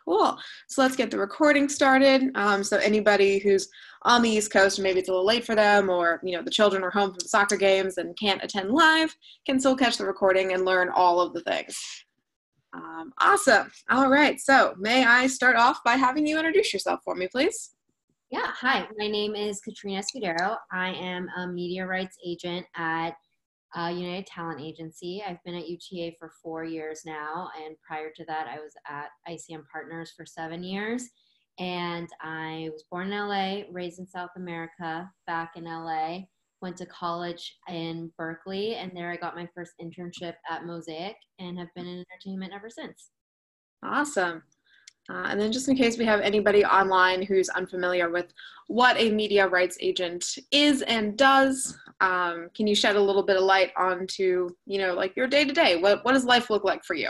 Cool. So let's get the recording started. So anybody who's on the East Coast, maybe it's a little late for them, or the children are home from soccer games and can't attend live, can still catch the recording and learn all of the things. Awesome. All right. So may I start off by having you introduce yourself for me, please? Yeah. Hi, my name is Katrina Escudero. I am a media rights agent at United Talent Agency. I've been at UTA for 4 years now, and prior to that, I was at ICM Partners for 7 years. And I was born in LA, raised in South America, back in LA, went to college in Berkeley, and there I got my first internship at Mosaic and have been in entertainment ever since. Awesome. And then just in case we have anybody online who's unfamiliar with what a media rights agent is and does, can you shed a little bit of light onto, like your day-to-day? What does life look like for you?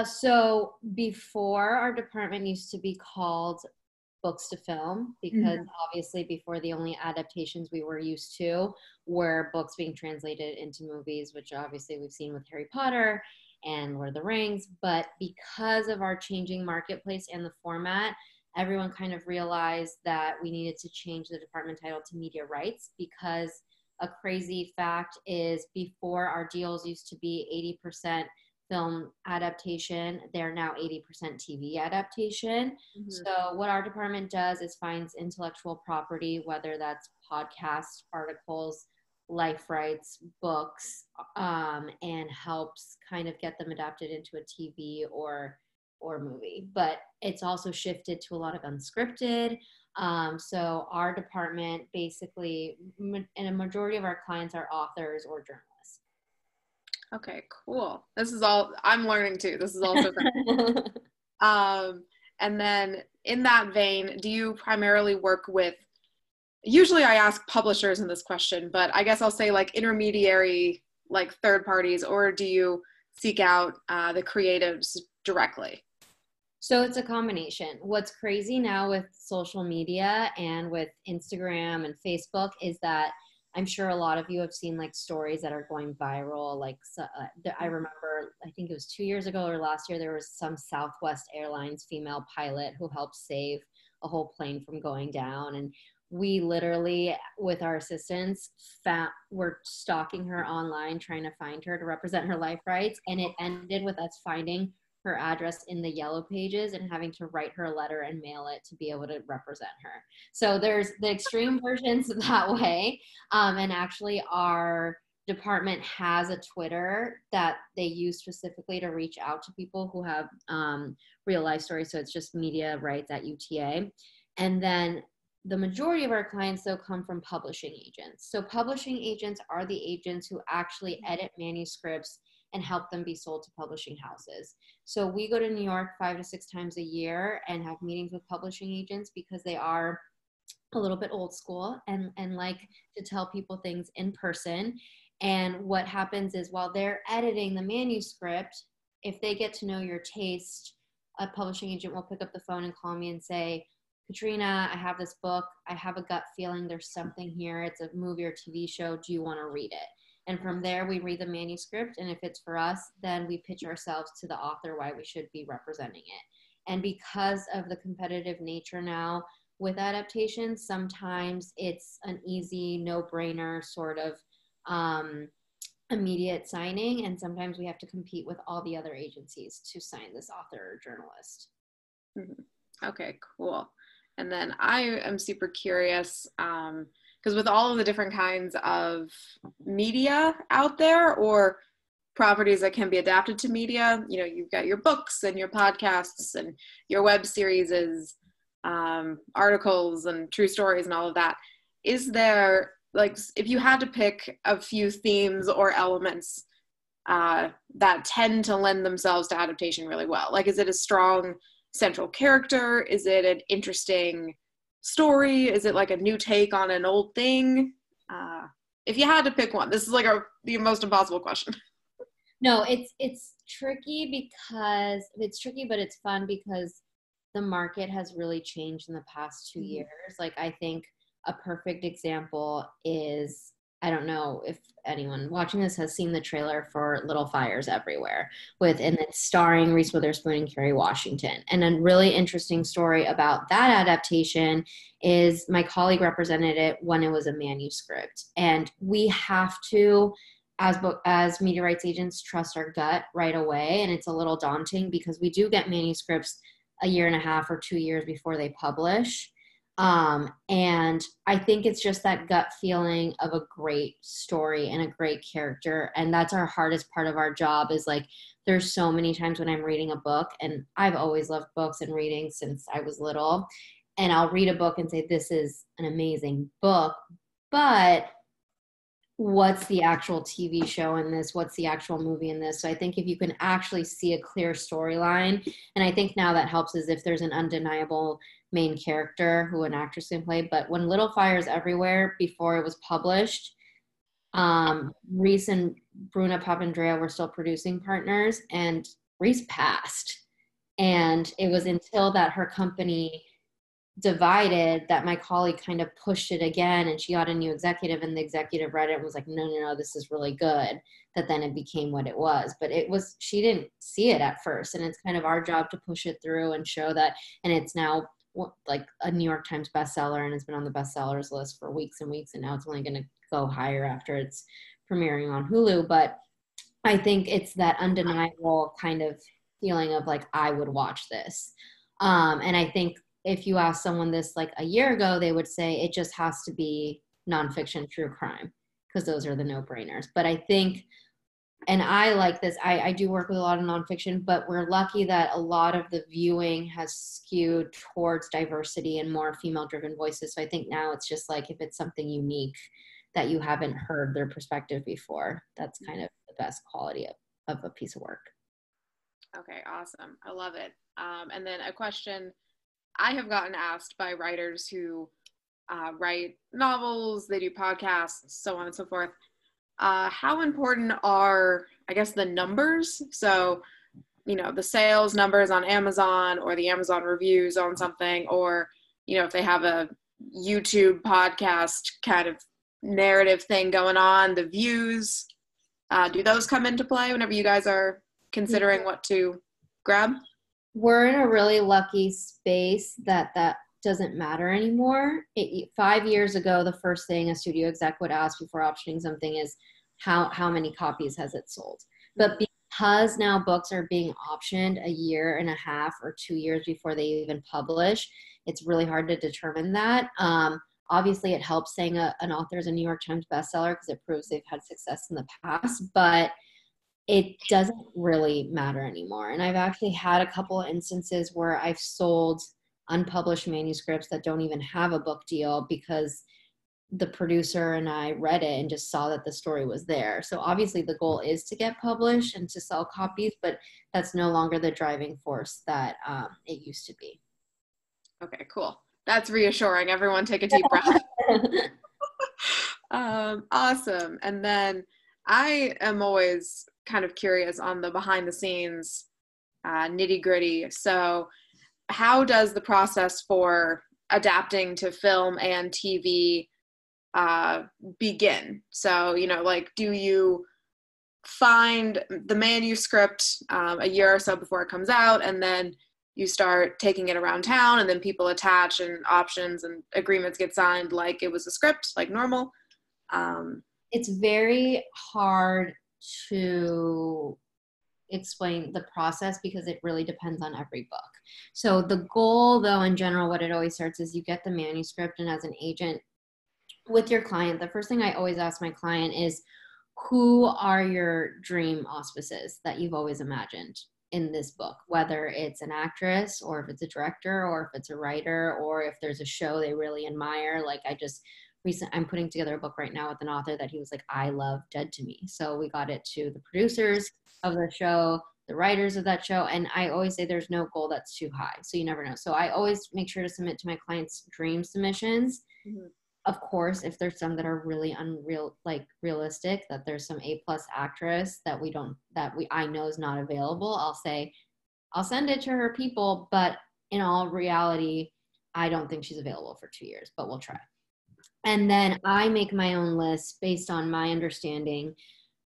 So before, our department used to be called books to film, because obviously before, the only adaptations we were used to were books being translated into movies, which obviously we've seen with Harry Potter and Lord of the Rings. But because of our changing marketplace and the format, everyone kind of realized that we needed to change the department title to media rights, because a crazy fact is, before, our deals used to be 80% film adaptation. They're now 80% TV adaptation. So what our department does is finds intellectual property, whether that's podcasts, articles, life rights, books, and helps kind of get them adapted into a TV or movie. But it's also shifted to a lot of unscripted. So our department basically, and a majority of our clients are authors or journalists. Okay, cool. This is all I'm learning too. This is also great. And then in that vein, do you primarily work with, usually I ask publishers in this question, but I guess I'll say like intermediary, like third parties, or do you seek out the creatives directly? So it's a combination. What's crazy now with social media and with Instagram and Facebook is that I'm sure a lot of you have seen like stories that are going viral. Like I remember, I think it was 2 years ago or last year, there was some Southwest Airlines female pilot who helped save a whole plane from going down. And we literally, with our assistants, were stalking her online, trying to find her to represent her life rights. And it ended with us finding her address in the yellow pages and having to write her a letter and mail it to be able to represent her. So there's the extreme versions that way. And actually our department has a Twitter that they use specifically to reach out to people who have real life stories. So it's just media rights at UTA. And then the majority of our clients, though, come from publishing agents. So publishing agents are the agents who actually edit manuscripts and help them be sold to publishing houses. So we go to New York 5 to 6 times a year and have meetings with publishing agents, because they are a little bit old school and like to tell people things in person. And what happens is, while they're editing the manuscript, if they get to know your taste, a publishing agent will pick up the phone and call me and say, Katrina, I have this book. I have a gut feeling there's something here. It's a movie or TV show. Do you want to read it? And from there, we read the manuscript, and if it's for us, then we pitch ourselves to the author why we should be representing it. And because of the competitive nature now with adaptations, sometimes it's an easy, no-brainer sort of immediate signing, and sometimes we have to compete with all the other agencies to sign this author or journalist. Okay, cool. And then I am super curious, because with all of the different kinds of media out there, or properties that can be adapted to media, you've got your books and your podcasts and your web series, articles and true stories and all of that. Is there, like, if you had to pick a few themes or elements that tend to lend themselves to adaptation really well, like, is it a strong central character? Is it an interesting story? Is it like a new take on an old thing? If you had to pick one, this is like the most impossible question. No, it's tricky, because it's tricky, but it's fun because the market has really changed in the past 2 years. Like, I think a perfect example is I don't know if anyone watching this has seen the trailer for Little Fires Everywhere and it's starring Reese Witherspoon and Kerry Washington. And a really interesting story about that adaptation is my colleague represented it when it was a manuscript. And we have to, as media rights agents, trust our gut right away. And it's a little daunting because we do get manuscripts a year and a half or 2 years before they publish. And I think it's just that gut feeling of a great story and a great character. And that's our hardest part of our job is like, there's so many times when I'm reading a book, and I've always loved books and reading since I was little. And I'll read a book and say, this is an amazing book, but what's the actual TV show in this? What's the actual movie in this? So I think if you can actually see a clear storyline, and I think now that helps is if there's an undeniable main character who an actress can play. But when Little Fires Everywhere, before it was published, Reese and Bruna Papandreou were still producing partners, and Reese passed. And it was until that her company divided that my colleague kind of pushed it again, and she got a new executive, and the executive read it and was like, no, this is really good, that then it became what it was. But she didn't see it at first, and it's kind of our job to push it through and show that. And it's now like a New York Times bestseller, and it's been on the bestsellers list for weeks and weeks, and now it's only going to go higher after it's premiering on Hulu. But I think it's that undeniable kind of feeling of like, I would watch this. And I think if you ask someone this like a year ago, they would say it just has to be nonfiction, true crime, because those are the no-brainers. But I think, and I like this, I do work with a lot of nonfiction, but we're lucky that a lot of the viewing has skewed towards diversity and more female-driven voices. So I think now it's just like, if it's something unique that you haven't heard their perspective before, that's kind of the best quality of a piece of work. Okay, awesome. I love it. And then a question I have gotten asked by writers who write novels, they do podcasts, so on and so forth. How important are, I guess, the numbers? So, the sales numbers on Amazon or the Amazon reviews on something, or, if they have a YouTube podcast kind of narrative thing going on, the views, do those come into play whenever you guys are considering what to grab? We're in a really lucky space that doesn't matter anymore. 5 years ago, the first thing a studio exec would ask before optioning something is how many copies has it sold? But because now books are being optioned a year and a half or 2 years before they even publish, it's really hard to determine that. Obviously, it helps saying an author is a New York Times bestseller because it proves they've had success in the past, but it doesn't really matter anymore. And I've actually had a couple of instances where I've sold unpublished manuscripts that don't even have a book deal because the producer and I read it and just saw that the story was there. So obviously the goal is to get published and to sell copies, but that's no longer the driving force that it used to be. Okay, cool. That's reassuring. Everyone take a deep breath. Awesome. And then I am always kind of curious on the behind the scenes nitty gritty. So how does the process for adapting to film and TV begin? So, do you find the manuscript a year or so before it comes out, and then you start taking it around town, and then people attach and options and agreements get signed like it was a script, like normal? It's very hard to explain the process because it really depends on every book. So the goal, though, in general, what it always starts is you get the manuscript, and as an agent with your client, the first thing I always ask my client is, who are your dream auspices that you've always imagined in this book? Whether it's an actress, or if it's a director, or if it's a writer, or if there's a show they really admire. Like I'm putting together a book right now with an author that he was like, I love Dead to Me. So we got it to the producers of the show, the writers of that show. And I always say there's no goal that's too high. So you never know. So I always make sure to submit to my clients' dream submissions. Mm-hmm. Of course, if there's some that are really realistic, that there's some A+ actress that I know is not available, I'll say, I'll send it to her people. But in all reality, I don't think she's available for 2 years, but we'll try. And then I make my own list based on my understanding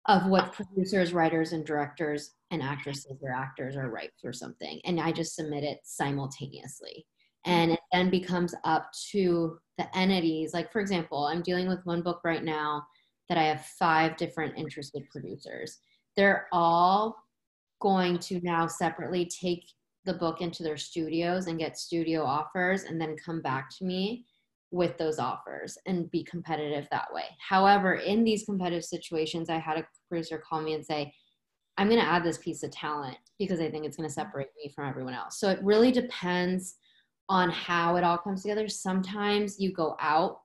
of what producers, writers, and directors and actresses or actors are right for something. And I just submit it simultaneously. And it then becomes up to the entities. Like, for example, I'm dealing with one book right now that I have 5 different interested producers. They're all going to now separately take the book into their studios and get studio offers and then come back to me with those offers and be competitive that way. However, in these competitive situations, I had a producer call me and say, I'm going to add this piece of talent because I think it's going to separate me from everyone else. So it really depends on how it all comes together. Sometimes you go out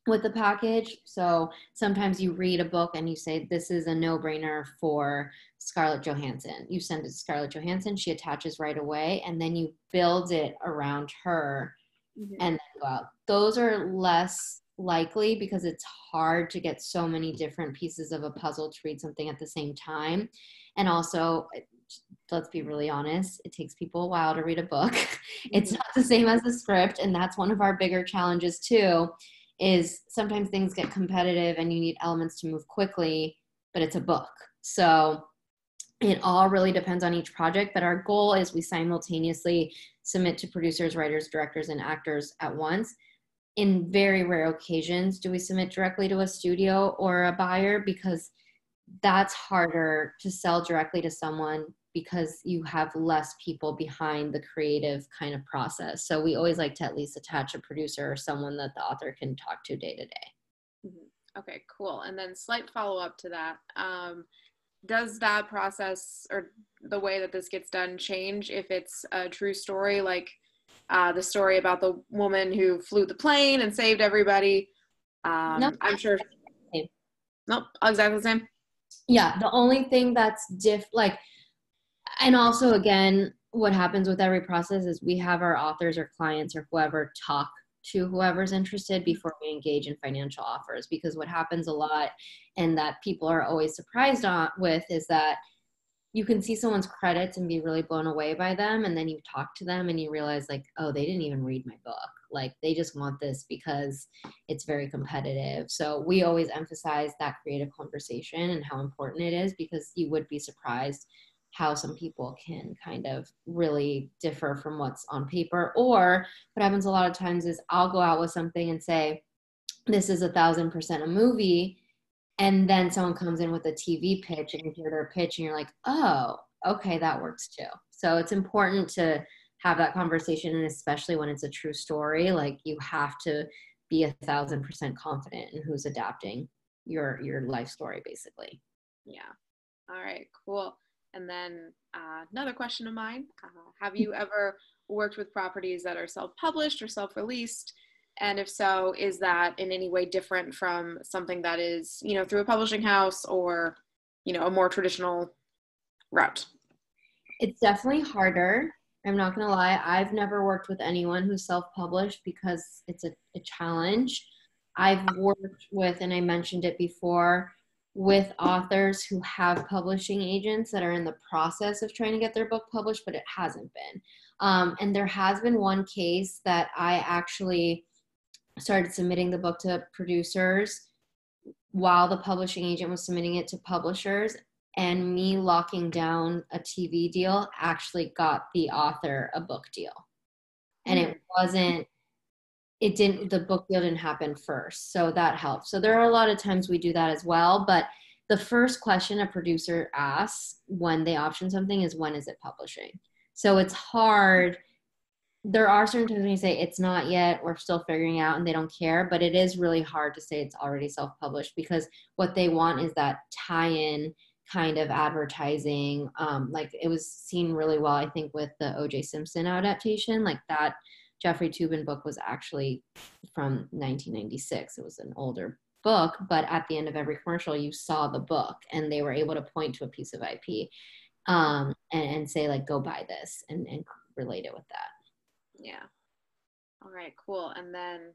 with the package. So sometimes you read a book and you say, this is a no-brainer for Scarlett Johansson. You send it to Scarlett Johansson, she attaches right away, and then you build it around her and then go out. Those are less likely because it's hard to get so many different pieces of a puzzle to read something at the same time. And also, let's be really honest, it takes people a while to read a book. It's not the same as the script. And that's one of our bigger challenges too, is sometimes things get competitive and you need elements to move quickly, but it's a book. So it all really depends on each project, but our goal is we simultaneously submit to producers, writers, directors, and actors at once. In very rare occasions, do we submit directly to a studio or a buyer, because that's harder to sell directly to someone because you have less people behind the creative kind of process. So we always like to at least attach a producer or someone that the author can talk to day to day. Okay, cool. And then slight follow-up to that. Does that process or the way that this gets done change if it's a true story, like the story about the woman who flew the plane and saved everybody? Nope. I'm sure. Nope, exactly the same. Yeah, the only thing that's and also again, what happens with every process is we have our authors or clients or whoever talk to whoever's interested before we engage in financial offers, because what happens a lot and that people are always surprised with is that you can see someone's credits and be really blown away by them, and then you talk to them and you realize like, oh, they didn't even read my book, like they just want this because it's very competitive. So we always emphasize that creative conversation and how important it is, because you would be surprised how some people can kind of really differ from what's on paper. Or what happens a lot of times is I'll go out with something and say, this is 1,000% a movie. And then someone comes in with a TV pitch and you hear their pitch and you're like, oh, okay, that works too. So it's important to have that conversation. And especially when it's a true story, like you have to be 1,000% confident in who's adapting your life story, basically. Yeah. All right, cool. And then another question of mine, have you ever worked with properties that are self-published or self-released? And if so, is that in any way different from something that is, through a publishing house or, a more traditional route? It's definitely harder. I'm not going to lie. I've never worked with anyone who's self-published because it's a challenge. I've worked with, and I mentioned it before, with authors who have publishing agents that are in the process of trying to get their book published, but it hasn't been. And there has been one case that I actually started submitting the book to producers while the publishing agent was submitting it to publishers, and me locking down a TV deal actually got the author a book deal. And the book deal didn't happen first. So that helps. So there are a lot of times we do that as well. But the first question a producer asks when they option something is, when is it publishing? So it's hard. There are certain times when you say it's not yet, we're still figuring out, and they don't care, but it is really hard to say it's already self-published, because what they want is that tie-in kind of advertising. Like it was seen really well, I think, with the O.J. Simpson adaptation. Like that Jeffrey Toobin book was actually from 1996. It was an older book, but at the end of every commercial, you saw the book, and they were able to point to a piece of IP and say like, go buy this, and relate it with that. Yeah. All right, cool. And then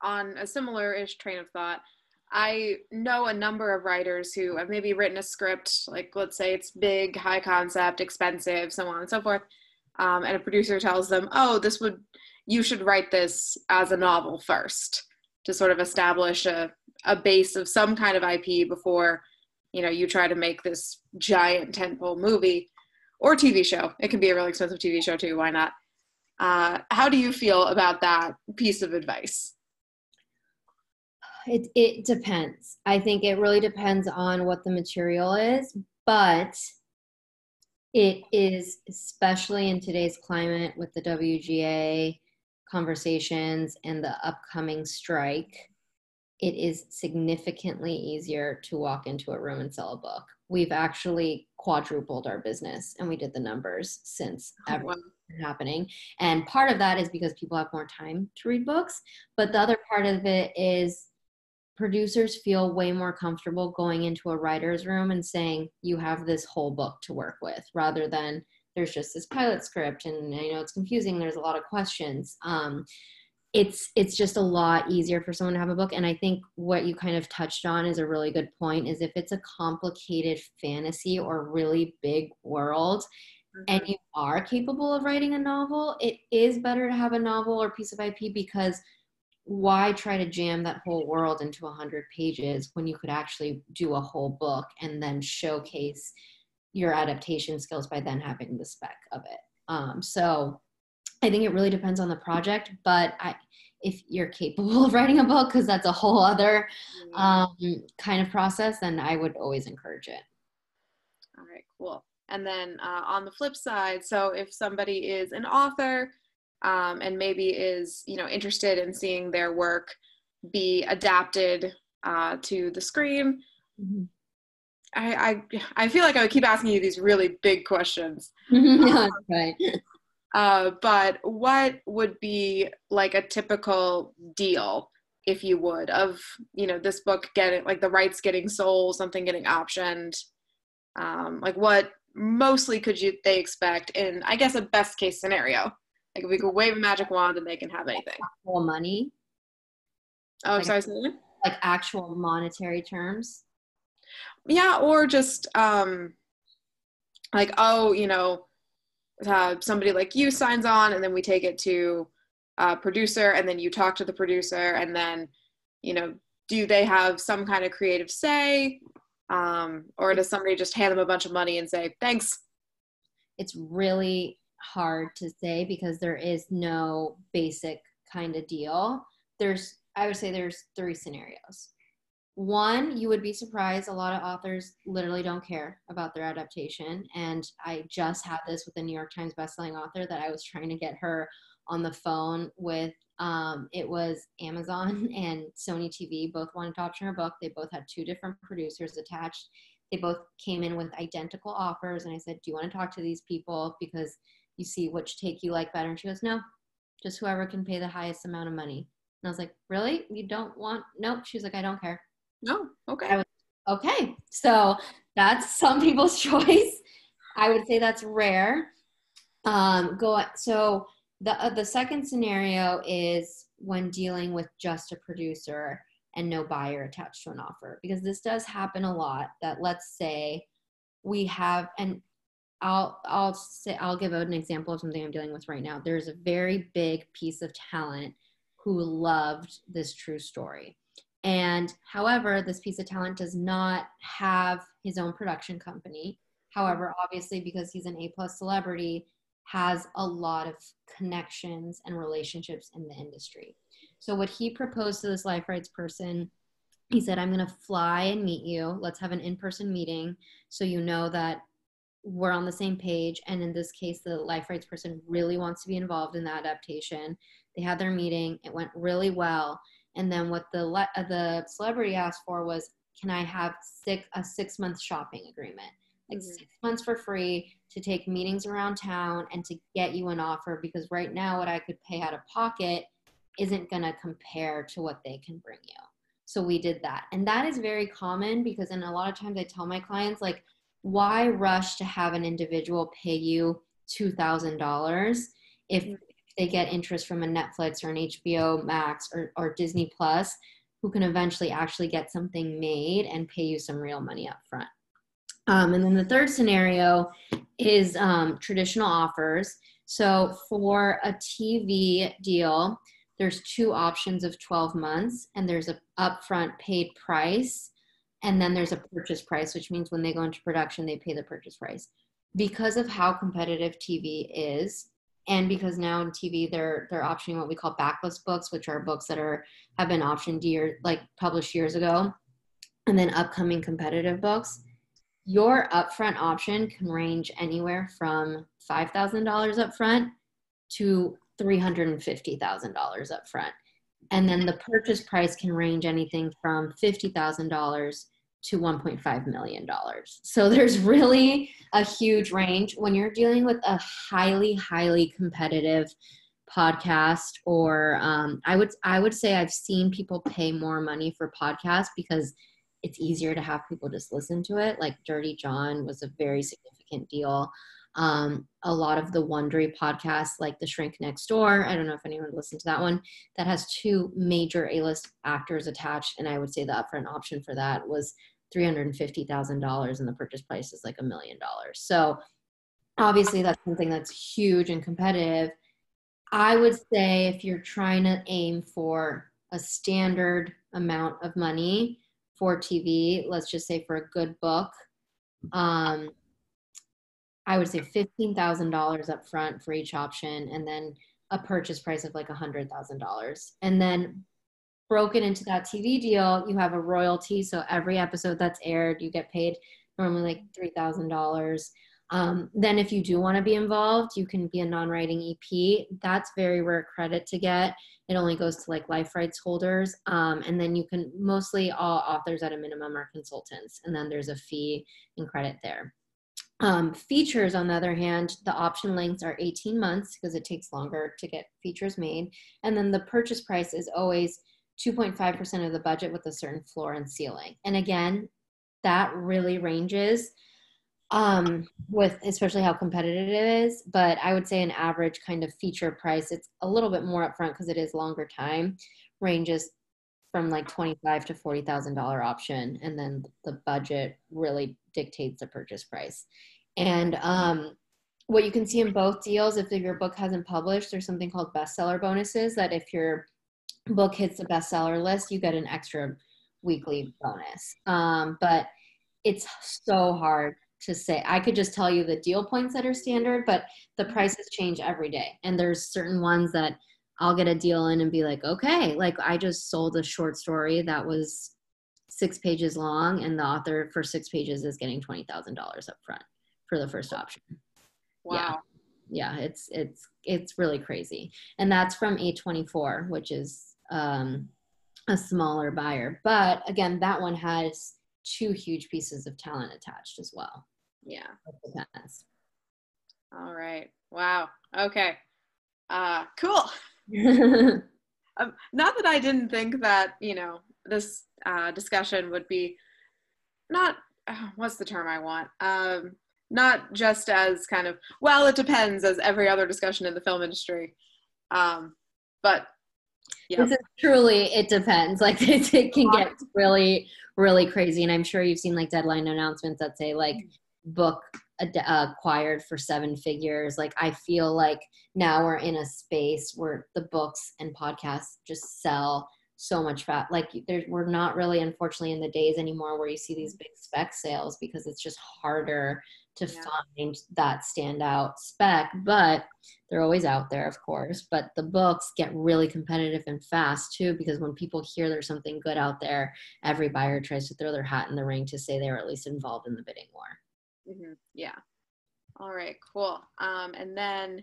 on a similar-ish train of thought, I know a number of writers who have maybe written a script, like let's say it's big, high concept, expensive, so on and so forth, and a producer tells them, oh, you should write this as a novel first. to sort of establish a base of some kind of IP before, you know, you try to make this giant tentpole movie or TV show. It can be a really expensive TV show too. Why not? How do you feel about that piece of advice? It depends. I think it really depends on what the material is, but it is, especially in today's climate with the WGA conversations and the upcoming strike, it is significantly easier to walk into a room and sell a book. We've actually quadrupled our business, and we did the numbers since everything happening. And part of that is because people have more time to read books, but the other part of it is producers feel way more comfortable going into a writer's room and saying, you have this whole book to work with, rather than there's just this pilot script and I know it's confusing, there's a lot of questions. It's just a lot easier for someone to have a book. And I think what you kind of touched on is a really good point, is if it's a complicated fantasy or really big world, and you are capable of writing a novel, it is better to have a novel or piece of IP, because why try to jam that whole world into 100 pages when you could actually do a whole book and then showcase your adaptation skills by then having the spec of it. So I think it really depends on the project, but if you're capable of writing a book, because that's a whole other kind of process, then I would always encourage it. All right, cool. And then on the flip side, so if somebody is an author and maybe is, you know, interested in seeing their work be adapted to the screen, I feel like I would keep asking you these really big questions. Right. But what would be like a typical deal, if you would, of, you know, this book getting, like, the rights getting sold, something getting optioned? Like, what mostly they expect in, I guess, a best case scenario? Like, if we could wave a magic wand and they can have anything. Actual money. Oh, like, sorry. Like actual monetary terms. Yeah, or just like, oh, you know, somebody like you signs on, and then we take it to a producer, and then you talk to the producer, and then, you know, do they have some kind of creative say, or does somebody just hand them a bunch of money and say thanks? It's really hard to say because there is no basic kind of deal. I would say there's 3 scenarios. One, you would be surprised, a lot of authors literally don't care about their adaptation. And I just had this with a New York Times bestselling author that I was trying to get her on the phone with. It was Amazon and Sony TV both wanted to option her book. They both had 2 different producers attached. They both came in with identical offers. And I said, do you want to talk to these people because you see which take you like better? And she goes, no, just whoever can pay the highest amount of money. And I was like, really? You don't want? Nope. She's like, I don't care. No. Okay. Okay. So that's some people's choice. I would say that's rare. So the second scenario is when dealing with just a producer and no buyer attached to an offer, because this does happen a lot. That, let's say we have, and I'll give out an example of something I'm dealing with right now. There's a very big piece of talent who loved this true story. And however, this piece of talent does not have his own production company. However, obviously, because he's an A+ celebrity, has a lot of connections and relationships in the industry. So what he proposed to this life rights person, he said, I'm going to fly and meet you. Let's have an in-person meeting so you know that we're on the same page. And in this case, the life rights person really wants to be involved in the adaptation. They had their meeting. It went really well. And then what the celebrity asked for was, can I have a 6-month shopping agreement? Like 6 months for free to take meetings around town and to get you an offer, because right now what I could pay out of pocket isn't going to compare to what they can bring you. So we did that. And that is very common because, in a lot of times I tell my clients, like, why rush to have an individual pay you $2,000 if they get interest from a Netflix or an HBO Max or Disney Plus, who can eventually actually get something made and pay you some real money up front. And then the third scenario is traditional offers. So for a TV deal, there's two options of 12 months, and there's a upfront paid price, and then there's a purchase price, which means when they go into production, they pay the purchase price. Because of how competitive TV is, and because now in TV they're optioning what we call backlist books, which are books that have been optioned published years ago, and then upcoming competitive books, your upfront option can range anywhere from $5,000 upfront to $350,000 upfront. And then the purchase price can range anything from $50,000 to $1.5 million. So there's really a huge range when you're dealing with a highly, highly competitive podcast, or I would say I've seen people pay more money for podcasts because it's easier to have people just listen to it. Like Dirty John was a very significant deal. A lot of the Wondery podcasts, like The Shrink Next Door, I don't know if anyone listened to that one, that has two major A-list actors attached, and I would say the upfront option for that was $350,000, and the purchase price is like $1 million. So obviously that's something that's huge and competitive. I would say if you're trying to aim for a standard amount of money for TV, let's just say for a good book, I would say $15,000 up front for each option, and then a purchase price of like $100,000. And then broken into that TV deal, you have a royalty. So every episode that's aired, you get paid normally like $3,000. Then if you do want to be involved, you can be a non-writing EP. That's very rare credit to get. It only goes to like life rights holders. And then you can, mostly all authors at a minimum are consultants. And then there's a fee and credit there. Features, on the other hand, the option lengths are 18 months because it takes longer to get features made. And then the purchase price is always 2.5% of the budget with a certain floor and ceiling. And again, that really ranges with especially how competitive it is. But I would say an average kind of feature price, it's a little bit more upfront because it is longer time, ranges from like $25,000 to $40,000 option. And then the budget really dictates the purchase price. And what you can see in both deals, if your book hasn't published, there's something called bestseller bonuses, that if your book hits the bestseller list, you get an extra weekly bonus. But it's so hard to say. I could just tell you the deal points that are standard, but the prices change every day. And there's certain ones that I'll get a deal in and be like, okay, like I just sold a short story that was 6 pages long, and the author for 6 pages is getting $20,000 up front for the first option. Wow. Yeah, it's really crazy. And that's from A24, which is a smaller buyer. But again, that one has 2 huge pieces of talent attached as well. Yeah. It depends. All right. Wow. Okay. Cool. Not that I didn't think that, this discussion would be not, what's the term I want? Not just as kind of, well, it depends, as every other discussion in the film industry. But yeah. This is truly, it depends. Like it can get really, really crazy. And I'm sure you've seen like deadline announcements that say like book acquired for 7 figures. Like I feel like now we're in a space where the books and podcasts just sell so much fat. Like we're not really, unfortunately, in the days anymore where you see these big spec sales, because it's just harder to find that standout spec, but they're always out there, of course. But the books get really competitive and fast too, because when people hear there's something good out there, every buyer tries to throw their hat in the ring to say they were at least involved in the bidding war. Mm-hmm. Yeah. All right, cool. And then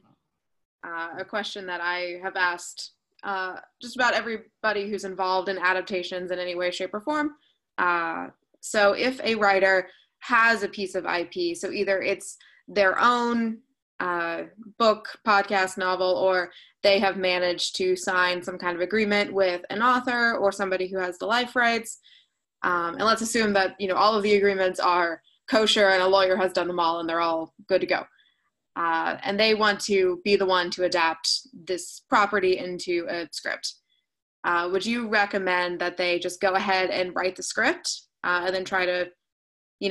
a question that I have asked just about everybody who's involved in adaptations in any way, shape, or form. So if a writer has a piece of IP, so either it's their own book, podcast, novel, or they have managed to sign some kind of agreement with an author or somebody who has the life rights, and let's assume that all of the agreements are kosher and a lawyer has done them all and they're all good to go. And they want to be the one to adapt this property into a script. Would you recommend that they just go ahead and write the script and then try to,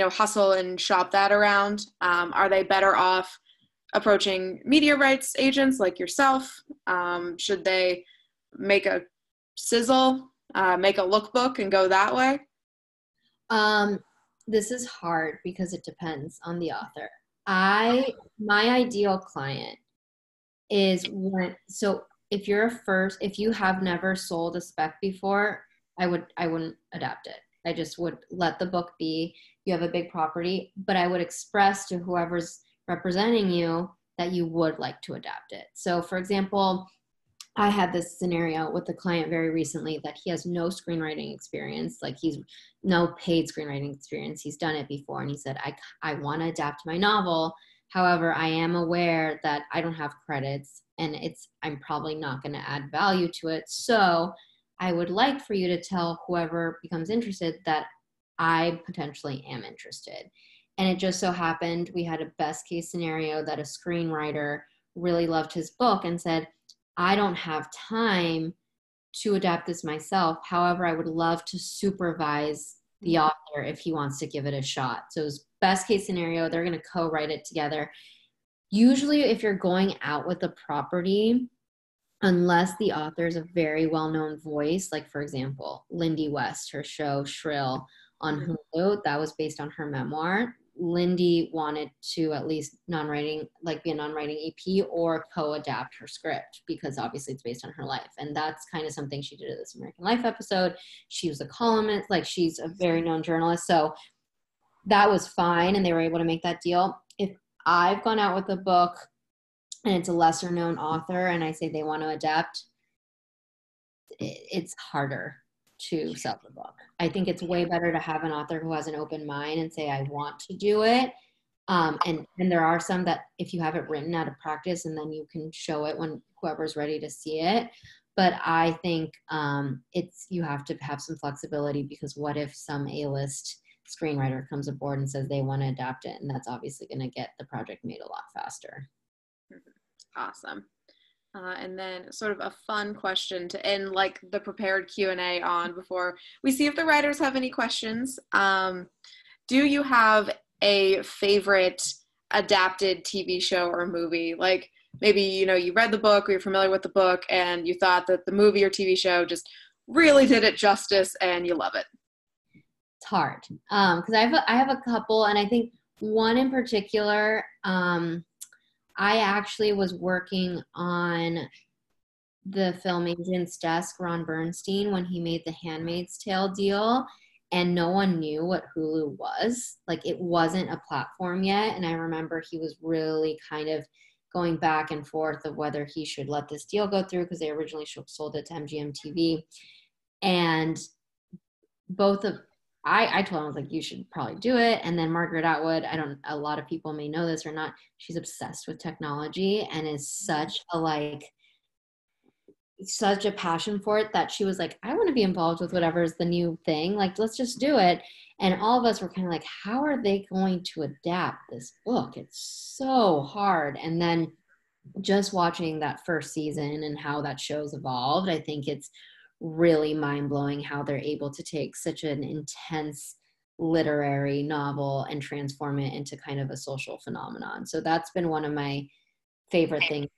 hustle and shop that around? Are they better off approaching media rights agents like yourself? Should they make a sizzle, make a lookbook and go that way? This is hard because it depends on the author. My ideal client is if you have never sold a spec before, I wouldn't adapt it. I just would let the book be. You have a big property, but I would express to whoever's representing you that you would like to adapt it. So for example, I had this scenario with a client very recently that he has no screenwriting experience, like he's no paid screenwriting experience. He's done it before. And he said, I want to adapt my novel. However, I am aware that I don't have credits and I'm probably not going to add value to it. So I would like for you to tell whoever becomes interested that I potentially am interested. And it just so happened we had a best case scenario that a screenwriter really loved his book and said, I don't have time to adapt this myself. However, I would love to supervise the author if he wants to give it a shot. So it was best case scenario, they're going to co-write it together. Usually if you're going out with a property, unless the author is a very well-known voice, like for example, Lindy West, her show Shrill on Hulu, that was based on her memoir. Lindy wanted to at least be a non-writing EP or co-adapt her script because obviously it's based on her life. And that's kind of something she did in this American Life episode. She was a columnist, like she's a very known journalist. So that was fine. And they were able to make that deal. If I've gone out with a book and it's a lesser known author and I say they want to adapt, it's harder to sell the book. I think it's way better to have an author who has an open mind and say, I want to do it. And there are some that if you have it written out of practice and then you can show it when whoever's ready to see it. But I think you have to have some flexibility because what if some A-list screenwriter comes aboard and says they want to adapt it? And that's obviously going to get the project made a lot faster. Awesome. And then sort of a fun question to end like the prepared Q&A on before we see if the writers have any questions. Do you have a favorite adapted TV show or movie? Like maybe, you read the book or you're familiar with the book and you thought that the movie or TV show just really did it justice and you love it. It's hard because I have a couple, and I think one in particular, I actually was working on the film agent's desk, Ron Bernstein, when he made the Handmaid's Tale deal, and no one knew what Hulu was. Like, it wasn't a platform yet, and I remember he was really kind of going back and forth of whether he should let this deal go through because they originally sold it to MGM TV. And I told him, I was like, you should probably do it. And then Margaret Atwood, a lot of people may know this or not, she's obsessed with technology and is such a passion for it that she was like, I want to be involved with whatever is the new thing. Like, let's just do it. And all of us were kind of like, how are they going to adapt this book? It's so hard. And then just watching that first season and how that show's evolved, I think it's really mind-blowing how they're able to take such an intense literary novel and transform it into kind of a social phenomenon. So that's been one of my favorite things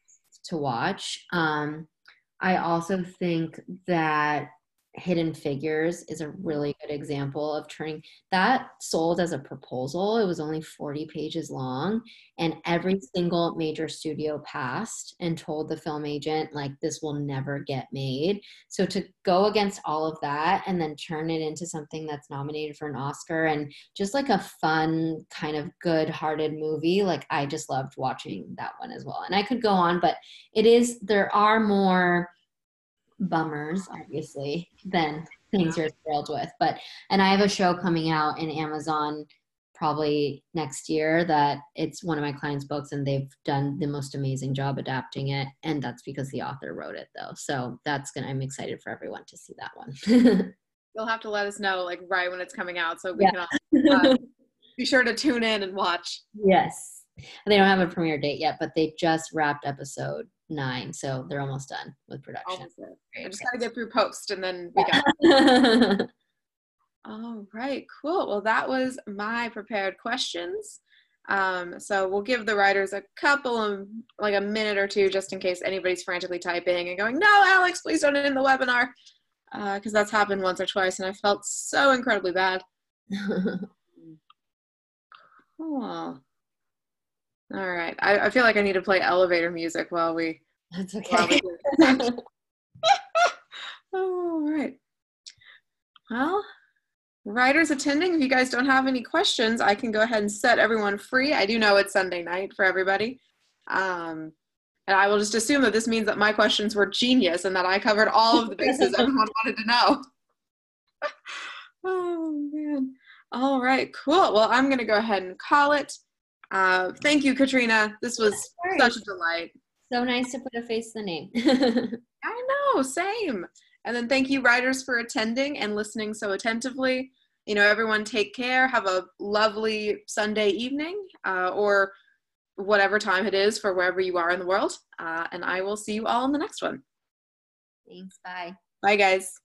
to watch. I also think that Hidden Figures is a really good example of turning that sold as a proposal. It was only 40 pages long, and every single major studio passed and told the film agent, like, this will never get made. So to go against all of that and then turn it into something that's nominated for an Oscar and just like a fun kind of good-hearted movie, like, I just loved watching that one as well. And I could go on, but there are more bummers obviously than things you're thrilled with, and I have a show coming out in Amazon probably next year that it's one of my clients' books and they've done the most amazing job adapting it, and that's because the author wrote it though. So I'm excited for everyone to see that one. You'll have to let us know like right when it's coming out so we can all be sure to tune in and watch. Yes, they don't have a premiere date yet, but they just wrapped episode 9, so they're almost done with production. I just gotta get through post and then we got all right, cool. Well, that was my prepared questions. So we'll give the writers a couple of, like a minute or two, just in case anybody's frantically typing and going, no, Alex, please don't end the webinar. Because that's happened once or twice and I felt so incredibly bad. Cool. All right. I feel like I need to play elevator music while we. That's okay. All right. Well, writers attending, if you guys don't have any questions, I can go ahead and set everyone free. I do know it's Sunday night for everybody. And I will just assume that this means that my questions were genius and that I covered all of the bases everyone wanted to know. Oh, man. All right, cool. Well, I'm going to go ahead and call it. Thank you, Katrina. This was such a delight. So nice to put a face to the name. I know, same. And then thank you, writers, for attending and listening so attentively. You know, everyone take care. Have a lovely Sunday evening or whatever time it is for wherever you are in the world. And I will see you all in the next one. Thanks. Bye. Bye, guys.